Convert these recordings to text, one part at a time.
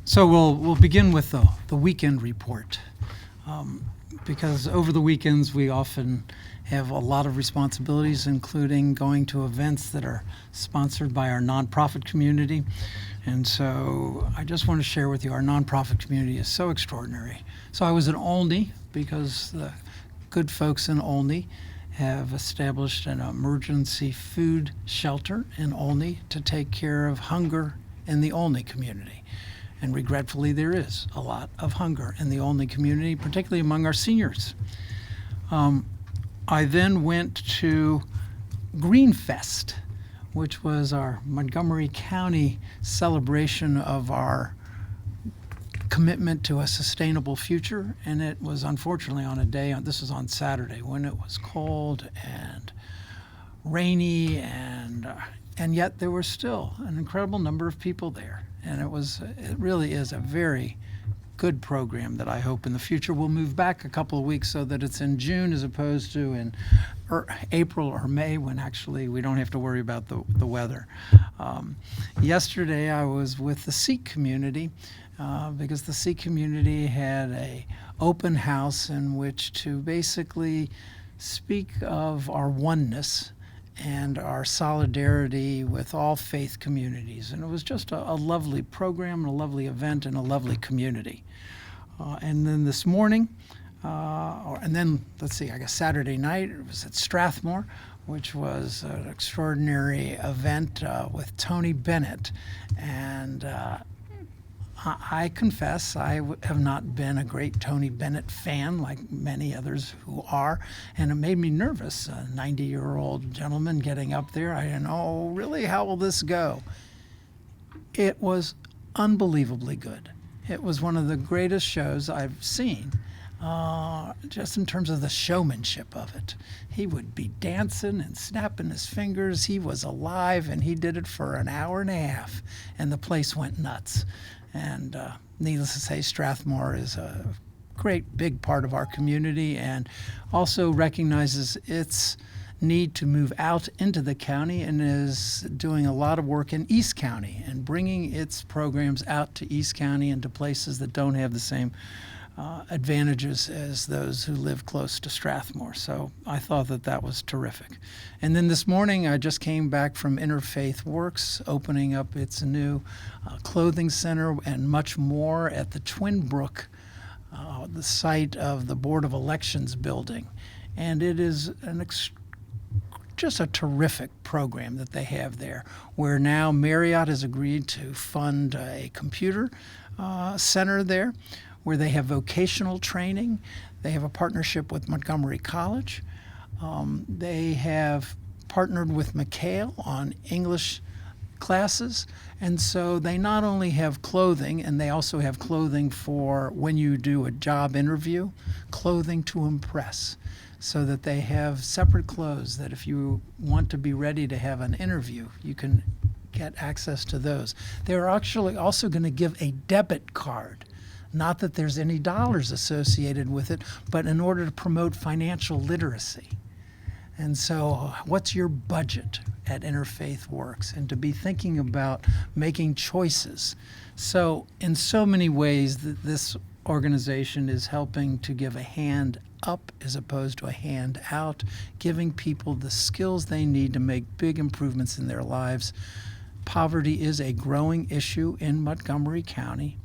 So we'll begin with the weekend report, because over the weekends we often have a lot of responsibilities, including going to events that are sponsored by our nonprofit community. And so I just want to share with you, our nonprofit community is so extraordinary. So I was in Olney because the good folks in Olney have established an emergency food shelter in Olney to take care of hunger in the Olney community. And regretfully, there is a lot of hunger in the Olney community, particularly among our seniors. I then went to Greenfest, which was our Montgomery County celebration of our commitment to a sustainable future. And it was unfortunately on a day, this was on Saturday, when it was cold and rainy, and yet there were still an incredible number of people there. And it really is a very good program that I hope in the future will move back a couple of weeks so that it's in June as opposed to in April or May, when actually we don't have to worry about the weather. Yesterday I was with the Sikh community because the Sikh community had a open house in which to basically speak of our oneness and our solidarity with all faith communities. And it was just a lovely program, a lovely event, and a lovely community. And then this morning, I guess Saturday night, it was at Strathmore, which was an extraordinary event with Tony Bennett. And I confess I have not been a great Tony Bennett fan like many others who are, and it made me nervous. A 90-year-old gentleman getting up there. I didn't know, really, how will this go? It was unbelievably good. It was one of the greatest shows I've seen, just in terms of the showmanship of it. He would be dancing and snapping his fingers. He was alive, and he did it for an hour and a half, and the place went nuts. And needless to say, Strathmore is a great big part of our community and also recognizes its need to move out into the county and is doing a lot of work in East County and bringing its programs out to East County and to places that don't have the same advantages as those who live close to Strathmore. So I thought that was terrific. And then this morning I just came back from Interfaith Works, opening up its new clothing center and much more at the Twin Brook, the site of the Board of Elections building. And it is just a terrific program that they have there, where now Marriott has agreed to fund a computer center there, where they have vocational training. They have a partnership with Montgomery College. They have partnered with McHale on English classes. And so they not only have clothing, and they also have clothing for when you do a job interview, clothing to impress, so that they have separate clothes that if you want to be ready to have an interview, you can get access to those. They're actually also going to give a debit card. Not that there's any dollars associated with it, but in order to promote financial literacy. And so what's your budget at Interfaith Works? And to be thinking about making choices. So in so many ways, this organization is helping to give a hand up as opposed to a hand out, giving people the skills they need to make big improvements in their lives. Poverty is a growing issue in Montgomery County.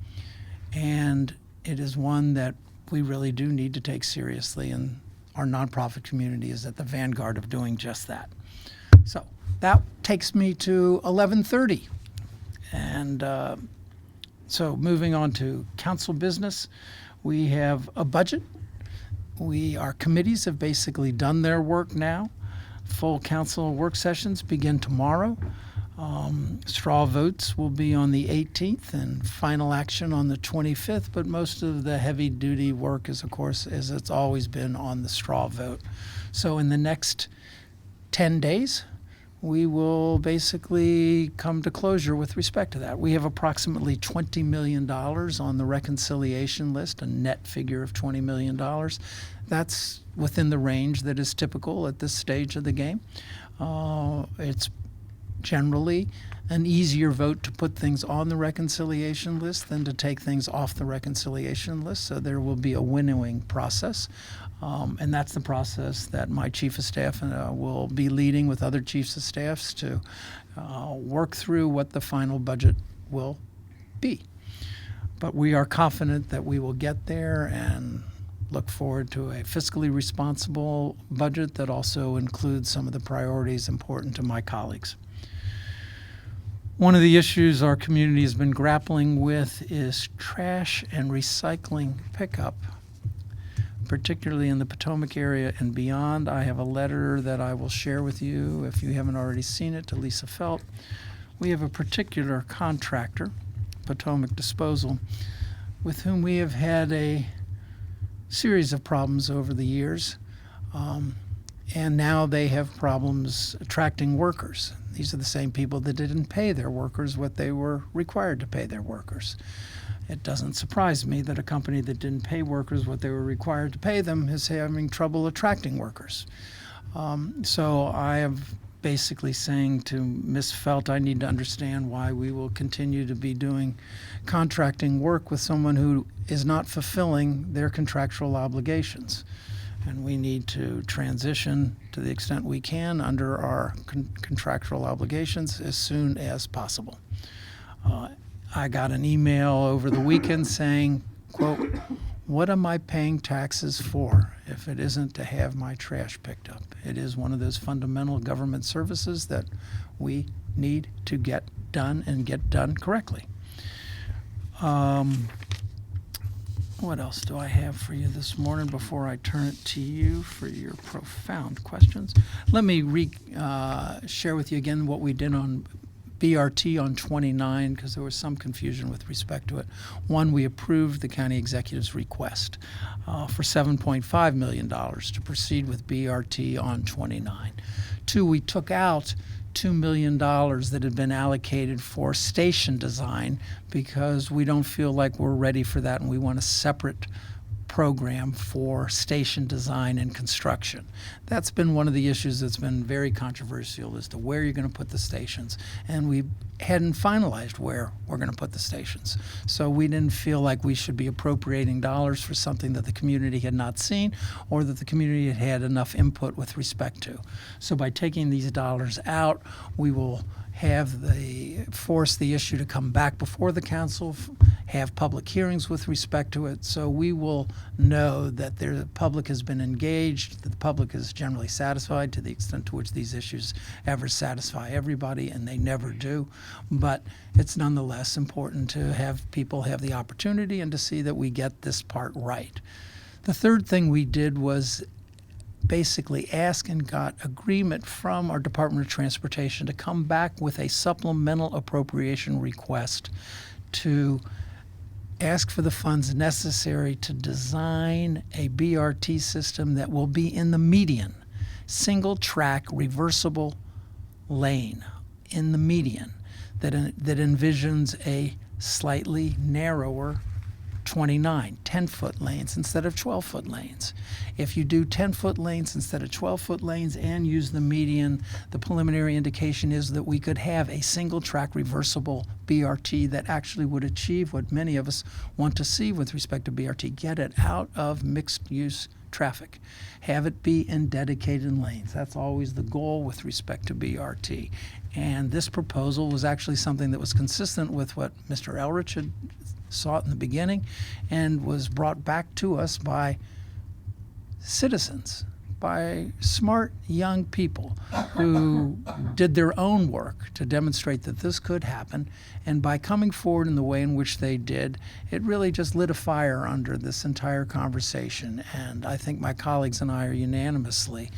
And it is one that we really do need to take seriously, and our nonprofit community is at the vanguard of doing just that. So that takes me to 11:30. And so moving on to council business, we have a budget. Our committees have basically done their work now. Full council work sessions begin tomorrow. Straw votes will be on the 18th and final action on the 25th, but most of the heavy-duty work is, of course, as it's always been, on the straw vote. So in the next 10 days, we will basically come to closure with respect to that. We have approximately $20 million on the reconciliation list, a net figure of $20 million. That's within the range that is typical at this stage of the game. It's generally an easier vote to put things on the reconciliation list than to take things off the reconciliation list. So there will be a winnowing process. And that's the process that my chief of staff will be leading with other chiefs of staffs to work through what the final budget will be. But we are confident that we will get there and look forward to a fiscally responsible budget that also includes some of the priorities important to my colleagues. One of the issues our community has been grappling with is trash and recycling pickup, particularly in the Potomac area and beyond. I have a letter that I will share with you, if you haven't already seen it, to Lisa Felt. We have a particular contractor, Potomac Disposal, with whom we have had a series of problems over the years, and now they have problems attracting workers. These are the same people that didn't pay their workers what they were required to pay their workers. It doesn't surprise me that a company that didn't pay workers what they were required to pay them is having trouble attracting workers. So I am basically saying to Ms. Felt, I need to understand why we will continue to be doing contracting work with someone who is not fulfilling their contractual obligations. And we need to transition to the extent we can under our contractual obligations as soon as possible. I got an email over the weekend saying, quote, "What am I paying taxes for if it isn't to have my trash picked up?" It is one of those fundamental government services that we need to get done and get done correctly. What else do I have for you this morning before I turn it to you for your profound questions? Let me share with you again what we did on BRT on 29, because there was some confusion with respect to it. One, we approved the county executive's request for $7.5 million to proceed with BRT on 29. Two, we took out $2 million that had been allocated for station design because we don't feel like we're ready for that, and we want a separate program for station design and construction. That's been one of the issues that's been very controversial as to where you're going to put the stations, and we hadn't finalized where we're going to put the stations. So we didn't feel like we should be appropriating dollars for something that the community had not seen or that the community had had enough input with respect to. So by taking these dollars out, we will force the issue to come back before the council, have public hearings with respect to it, so we will know that the public has been engaged, that the public is generally satisfied to the extent to which these issues ever satisfy everybody, and they never do. But it's nonetheless important to have people have the opportunity and to see that we get this part right. The third thing we did was basically ask and got agreement from our Department of Transportation to come back with a supplemental appropriation request to ask for the funds necessary to design a BRT system that will be in the median, single track reversible lane in the median that envisions a slightly narrower 29, 10-foot lanes instead of 12-foot lanes. If you do 10-foot lanes instead of 12-foot lanes and use the median, the preliminary indication is that we could have a single-track reversible BRT that actually would achieve what many of us want to see with respect to BRT, get it out of mixed-use traffic, have it be in dedicated lanes. That's always the goal with respect to BRT. And this proposal was actually something that was consistent with what Mr. Elrich had sought in the beginning and was brought back to us by citizens, by smart young people who did their own work to demonstrate that this could happen. And by coming forward in the way in which they did, it really just lit a fire under this entire conversation. And I think my colleagues and I are unanimously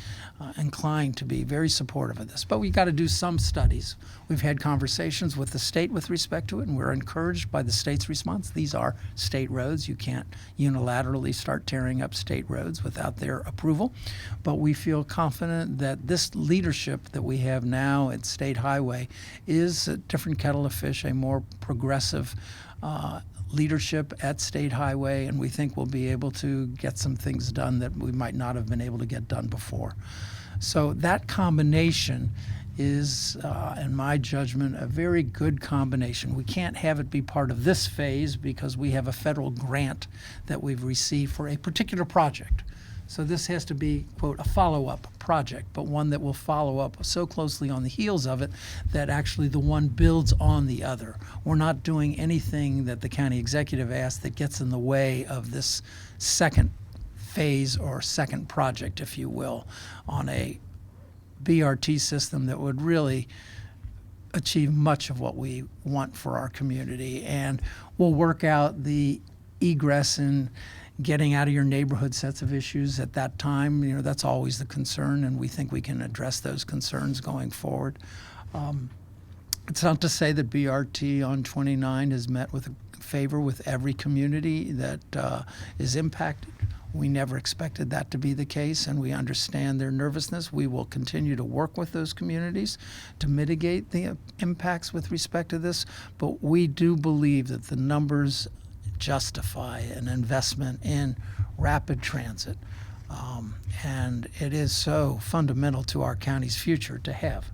inclined to be very supportive of this. But we've got to do some studies. We've had conversations with the state with respect to it, and we're encouraged by the state's response. These are state roads. You can't unilaterally start tearing up state roads without their approval. But we feel confident that this leadership that we have now at State Highway is a different kettle of fish, a more progressive leadership at State Highway, and we think we'll be able to get some things done that we might not have been able to get done before. So that combination is, in my judgment, a very good combination. We can't have it be part of this phase because we have a federal grant that we've received for a particular project. So this has to be, quote, a follow-up project, but one that will follow up so closely on the heels of it that actually the one builds on the other. We're not doing anything that the county executive asked that gets in the way of this second phase or second project, if you will, on a BRT system that would really achieve much of what we want for our community. And we'll work out the egress and getting out of your neighborhood sets of issues at that time. You know, that's always the concern, and we think we can address those concerns going forward. It's not to say that BRT on 29 is met with favor with every community that is impacted. We never expected that to be the case, and we understand their nervousness. We will continue to work with those communities to mitigate the impacts with respect to this, but we do believe that the numbers justify an investment in rapid transit. And it is so fundamental to our county's future to have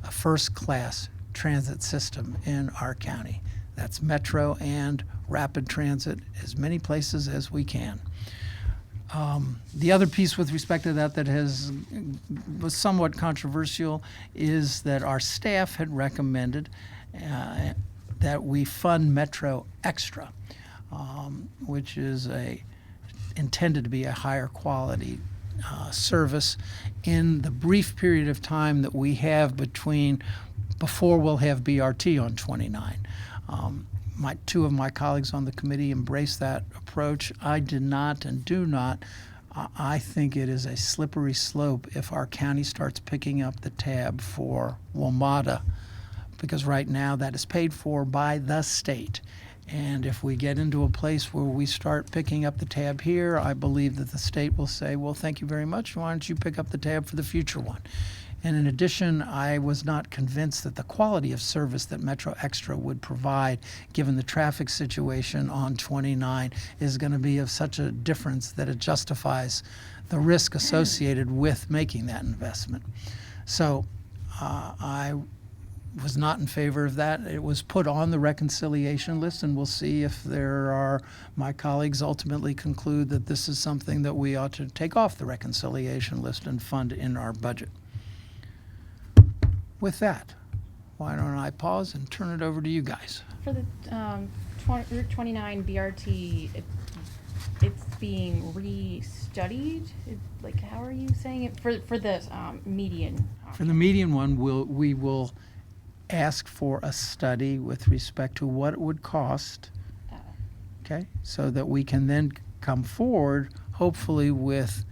a first-class transit system in our county. That's metro and rapid transit, as many places as we can. The other piece with respect to that was somewhat controversial is that our staff had recommended that we fund Metro Extra, which is intended to be a higher quality service in the brief period of time that we have before we'll have BRT on 29. Two of my colleagues on the committee embraced that approach. I did not and do not. I think it is a slippery slope if our county starts picking up the tab for WMATA, because right now that is paid for by the state. And if we get into a place where we start picking up the tab here, I believe that the state will say, well, thank you very much. Why don't you pick up the tab for the future one? And in addition, I was not convinced that the quality of service that Metro Extra would provide, given the traffic situation on 29, is going to be of such a difference that it justifies the risk associated with making that investment. So I was not in favor of that. It was put on the reconciliation list, and we'll see if my colleagues ultimately conclude that this is something that we ought to take off the reconciliation list and fund in our budget. With that, why don't I pause and turn it over to you guys? For the Route 29 BRT, it's being restudied? Like, how are you saying it? For the median option? For the median one, we will ask for a study with respect to what it would cost, okay, so that we can then come forward, hopefully, with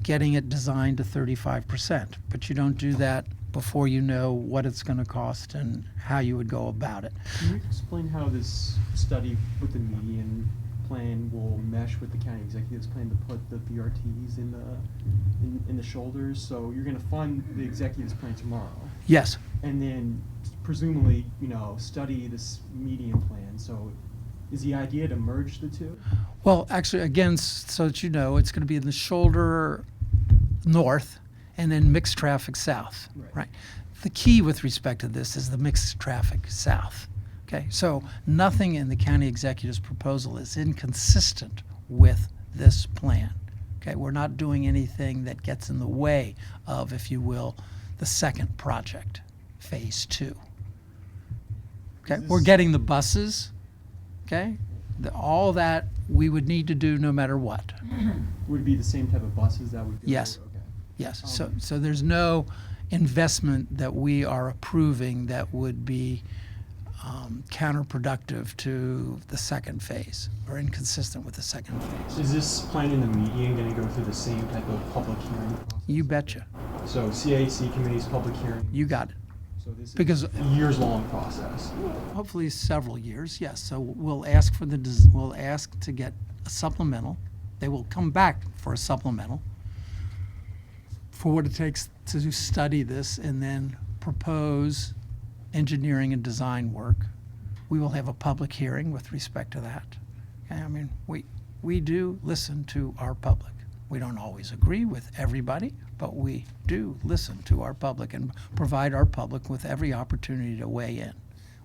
getting it designed to 35%. But you don't do that before you know what it's going to cost and how you would go about it. Can you explain how this study with the median plan will mesh with the county executive's plan to put the BRTs in the shoulders? So you're going to fund the executive's plan tomorrow. Yes. And then presumably, study this median plan. So is the idea to merge the two? Well, actually, again, so that you know, it's going to be in the shoulder north and then mixed traffic south, right? The key with respect to this is the mixed traffic south, okay? So nothing in the county executive's proposal is inconsistent with this plan, okay? We're not doing anything that gets in the way of, if you will, the second project, phase 2. Okay, we're getting the buses, okay? All that we would need to do no matter what. Would it be the same type of buses that would go? Yes. Okay. Yes, so there's no investment that we are approving that would be counterproductive to the second phase or inconsistent with the second phase. Is this plan in the median going to go through the same type of public hearing process? You betcha. So CAC committee's public hearing? You got it. So this Because is a years-long process. hopefully several years, yes. So we'll ask to get a supplemental. They will come back for a supplemental for what it takes to study this and then propose engineering and design work. We will have a public hearing with respect to that. Okay? I mean, we do listen to our public. We don't always agree with everybody, but we do listen to our public and provide our public with every opportunity to weigh in.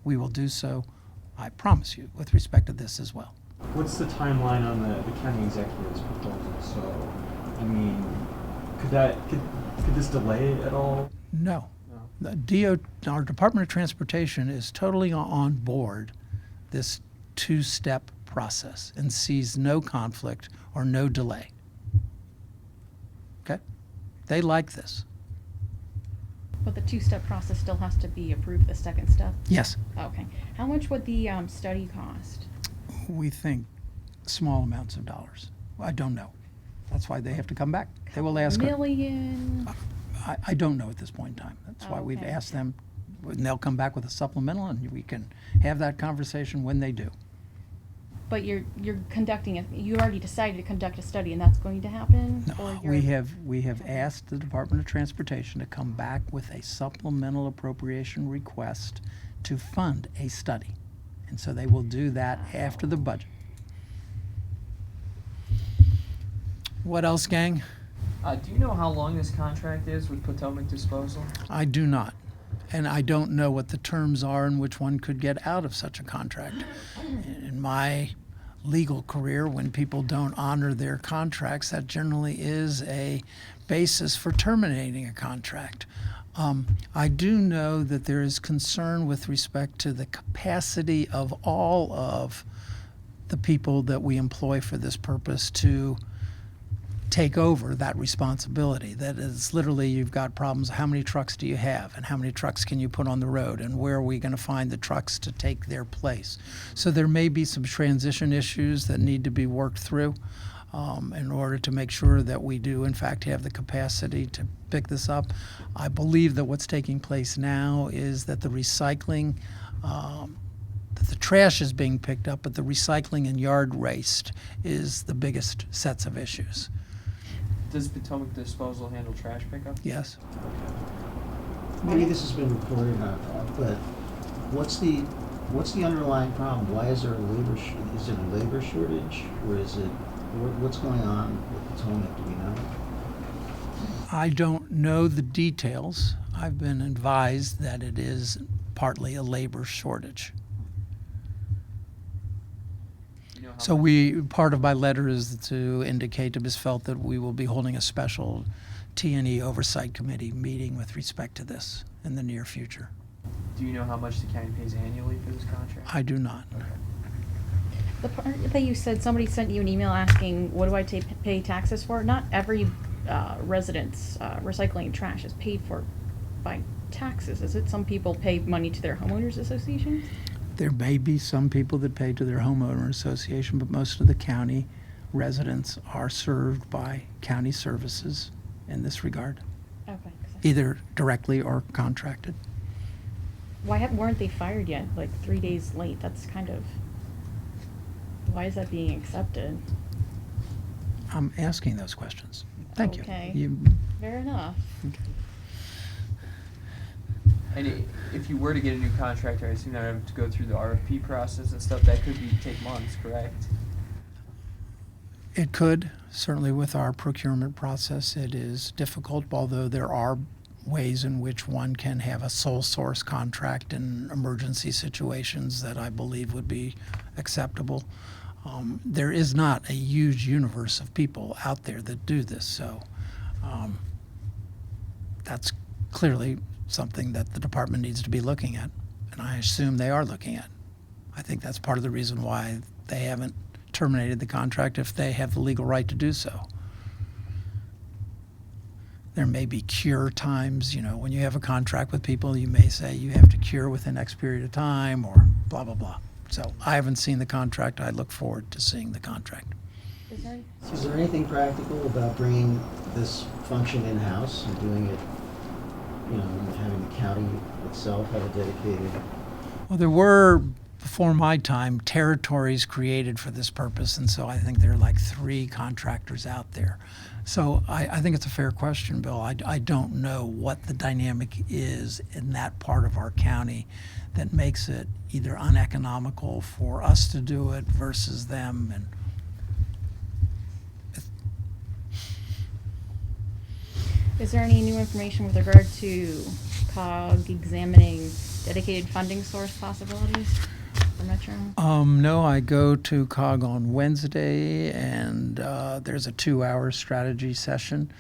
We will do so, I promise you, with respect to this as well. What's the timeline on the county executive's proposal? So, I mean, could this delay it at all? No. No. Our Department of Transportation is totally on board this two-step process and sees no conflict or no delay. Okay? They like this. But the two-step process still has to be approved, the second step? Yes, Okay. How much would the study cost? we think small amounts of dollars. I don't know. That's why they have to come back. They will ask. Million? I don't know at this point in time. That's why we've Okay. asked them, and they'll come back with a supplemental, and we can have that conversation when they do. But you're conducting it, you already decided to conduct a study and that's going to happen? Or No, you're- we have asked the Department of Transportation to come back with a supplemental appropriation request to fund a study. And so they will do that after the budget. What else, gang? Do you know how long this contract is with Potomac Disposal? I do not. And I don't know what the terms are in which one could get out of such a contract. In my legal career, when people don't honor their contracts, that generally is a basis for terminating a contract. I do know that there is concern with respect to the capacity of all of the people that we employ for this purpose to take over that responsibility. That is literally, you've got problems. How many trucks do you have, and how many trucks can you put on the road, and where are we going to find the trucks to take their place? So there may be some transition issues that need to be worked through in order to make sure that we do in fact have the capacity to pick this up. I believe that what's taking place now is that the recycling, that the trash is being picked up, but the recycling and yard waste is the biggest sets of issues. Does Potomac Disposal handle trash pickup? Yes. Maybe this has been reported on, but what's the underlying problem? Why is there a labor is it a labor shortage, or is it what's going on with Potomac? Do we know? I don't know the details. I've been advised that it is partly a labor shortage. Do you know how So much- part of my letter is to indicate to Ms. Felt that we will be holding a special T&E oversight committee meeting with respect to this in the near future. Do you know how much the county pays annually for this contract? I do not. Okay. The part that you said, somebody sent you an email asking, what do I pay taxes for? Not every resident's recycling trash is paid for by taxes, is it? Some people pay money to their homeowners associations? There may be some people that pay to their homeowner association, but most of the county residents are served by county services in this regard, Okay. either directly or contracted. Why weren't they fired yet? Like 3 days late, that's kind of, why is that being accepted? I'm asking those questions. Thank Okay. you. Fair enough. And if you were to get a new contractor, I assume that would have to go through the RFP process and stuff. That could take months, correct? It could, certainly with our procurement process, it is difficult, although there are ways in which one can have a sole source contract in emergency situations that I believe would be acceptable. There is not a huge universe of people out there that do this, so that's clearly something that the department needs to be looking at, and I assume they are looking at. I think that's part of the reason why they haven't terminated the contract if they have the legal right to do so. There may be cure times, when you have a contract with people, you may say you have to cure within X period of time or blah, blah, blah. So I haven't seen the contract. I look forward to seeing the contract. Is there anything practical about bringing this function in-house and doing it, and having the county itself have a dedicated? Well, there were, before my time, territories created for this purpose, and so I think there are like 3 contractors out there. So I think it's a fair question, Bill. I don't know what the dynamic is in that part of our county that makes it either uneconomical for us to do it versus them. And Is there any new information with regard to COG examining dedicated funding source possibilities for Metro? No, I go to COG on Wednesday, and there's a 2-hour strategy session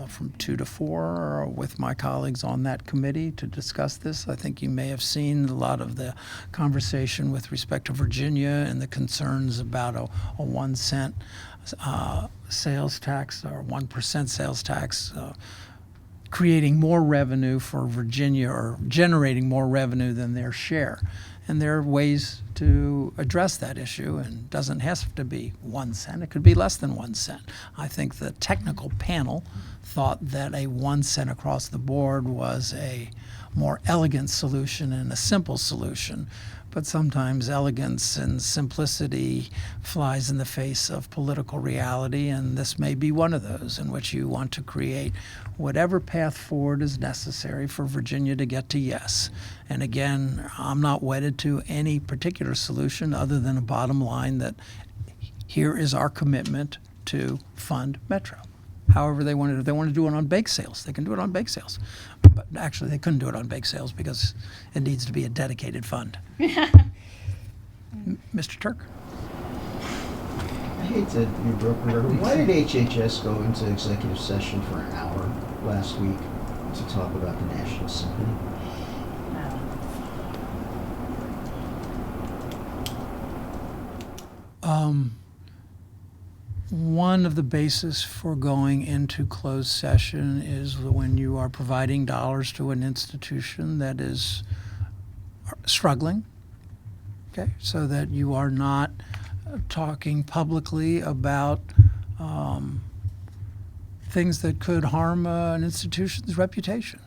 from 2 to 4 with my colleagues on that committee to discuss this. I think you may have seen a lot of the conversation with respect to Virginia and the concerns about a 1 cent sales tax or 1% sales tax creating more revenue for Virginia or generating more revenue than their share. And there are ways to address that issue, and it doesn't have to be 1 cent. It could be less than 1 cent. I think the technical panel thought that a 1 cent across the board was a more elegant solution and a simple solution. But sometimes elegance and simplicity flies in the face of political reality, and this may be one of those in which you want to create whatever path forward is necessary for Virginia to get to yes. And again, I'm not wedded to any particular solution other than a bottom line that here is our commitment to fund Metro. However they want to, if they want to do it on bake sales, they can do it on bake sales. But actually, they couldn't do it on bake sales because it needs to be a dedicated fund. Mr. Turk? I hate to be broken record. Why did HHS go into executive session for an hour last week to talk about the National Symphony? One of the bases for going into closed session is when you are providing dollars to an institution that is struggling, okay, so that you are not talking publicly about things that could harm an institution's reputation.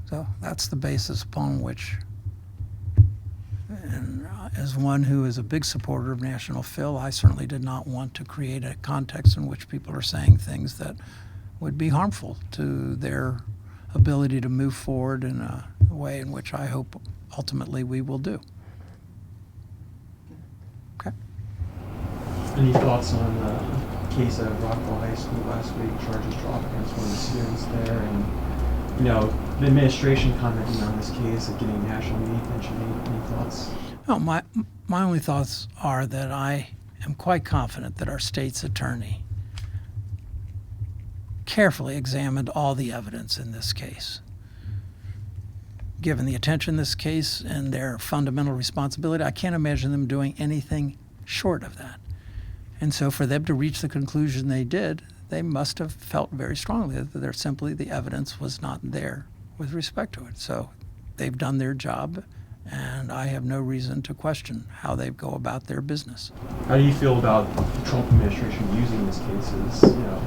So that's the basis upon which, and as one who is a big supporter of National Phil, I certainly did not want to create a context in which people are saying things that would be harmful to their ability to move forward in a way in which I hope ultimately we will do. Okay. Any thoughts on the case at Rockville High School last week? Charges dropped against one of the students there, and the administration commenting on this case of getting national media attention. Any thoughts? No, my only thoughts are that I am quite confident that our state's attorney carefully examined all the evidence in this case. Given the attention in this case and their fundamental responsibility, I can't imagine them doing anything short of that. And so for them to reach the conclusion they did, they must have felt very strongly that there simply the evidence was not there with respect to it. So they've done their job, and I have no reason to question how they go about their business. How do you feel about the Trump administration using this case as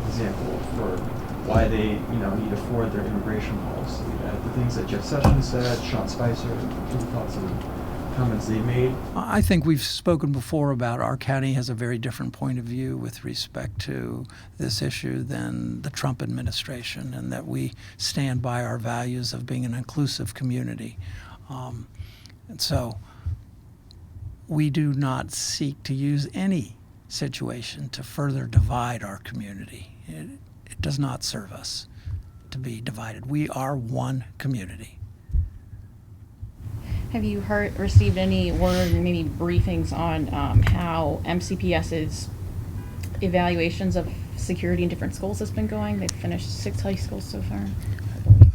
example for why they need to forward their immigration policy? The things that Jeff Sessions said, Sean Spicer, any thoughts on comments they made? I think we've spoken before about our county has a very different point of view with respect to this issue than the Trump administration, and that we stand by our values of being an inclusive community. And so we do not seek to use any situation to further divide our community. It does not serve us to be divided. We are one community. Have you received any word, maybe briefings on how MCPS's evaluations of security in different schools has been going? They've finished 6 high schools so far.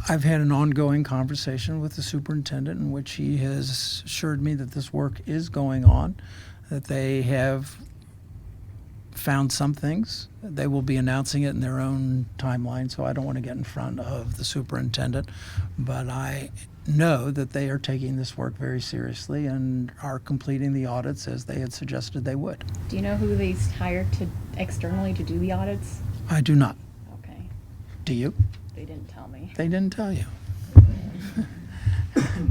I've had an ongoing conversation with the superintendent in which he has assured me that this work is going on, that they have found some things. They will be announcing it in their own timeline, so I don't want to get in front of the superintendent. But I know that they are taking this work very seriously and are completing the audits as they had suggested they would. Do you know who they hired externally to do the audits? I do not. Okay. Do you? They didn't tell me. They didn't tell you. Okay.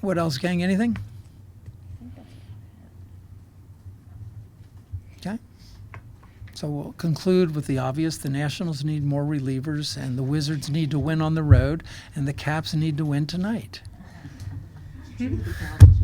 What else, gang? Anything? I think that's Okay. So we'll conclude with the obvious. The Nationals need more relievers, and the Wizards need to win on the road, and the Caps need to win tonight. Should the Council